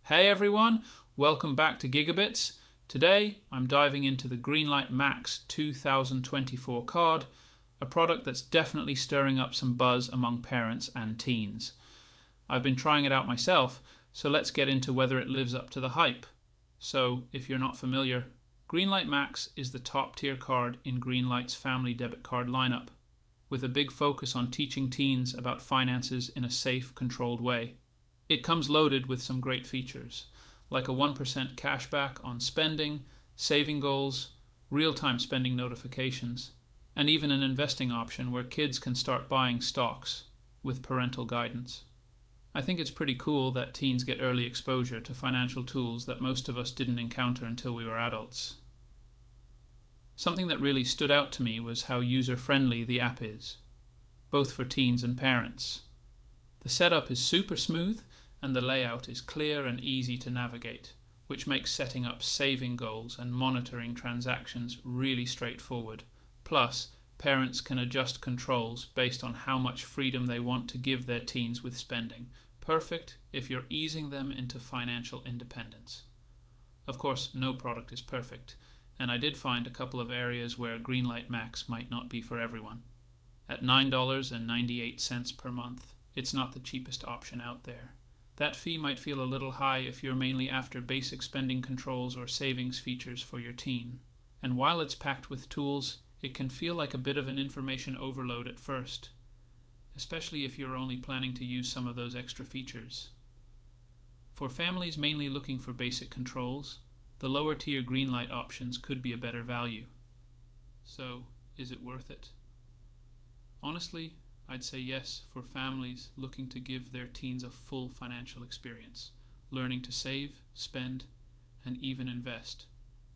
Hey everyone, welcome back to Gigabits. Today I'm diving into the Greenlight Max 2024 card, a product that's definitely stirring up some buzz among parents and teens. I've been trying it out myself, so let's get into whether it lives up to the hype. So, if you're not familiar, Greenlight Max is the top tier card in Greenlight's family debit card lineup, with a big focus on teaching teens about finances in a safe, controlled way. It comes loaded with some great features, like a 1% cashback on spending, saving goals, real-time spending notifications, and even an investing option where kids can start buying stocks with parental guidance. I think it's pretty cool that teens get early exposure to financial tools that most of us didn't encounter until we were adults. Something that really stood out to me was how user-friendly the app is, both for teens and parents. The setup is super smooth and the layout is clear and easy to navigate, which makes setting up saving goals and monitoring transactions really straightforward. Plus, parents can adjust controls based on how much freedom they want to give their teens with spending. Perfect if you're easing them into financial independence. Of course, no product is perfect, and I did find a couple of areas where Greenlight Max might not be for everyone. At $9.98 per month, it's not the cheapest option out there. That fee might feel a little high if you're mainly after basic spending controls or savings features for your teen. And while it's packed with tools, it can feel like a bit of an information overload at first, especially if you're only planning to use some of those extra features. For families mainly looking for basic controls, the lower tier Greenlight options could be a better value. So, is it worth it? Honestly, I'd say yes for families looking to give their teens a full financial experience, learning to save, spend, and even invest.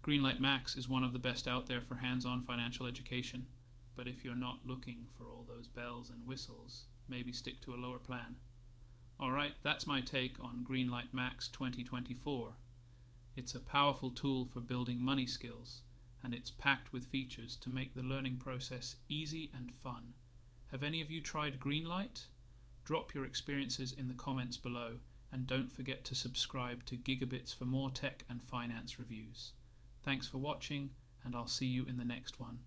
Greenlight Max is one of the best out there for hands-on financial education, but if you're not looking for all those bells and whistles, maybe stick to a lower plan. Alright, that's my take on Greenlight Max 2024. It's a powerful tool for building money skills, and it's packed with features to make the learning process easy and fun. Have any of you tried Greenlight? Drop your experiences in the comments below, and don't forget to subscribe to Gigabits for more tech and finance reviews. Thanks for watching, and I'll see you in the next one.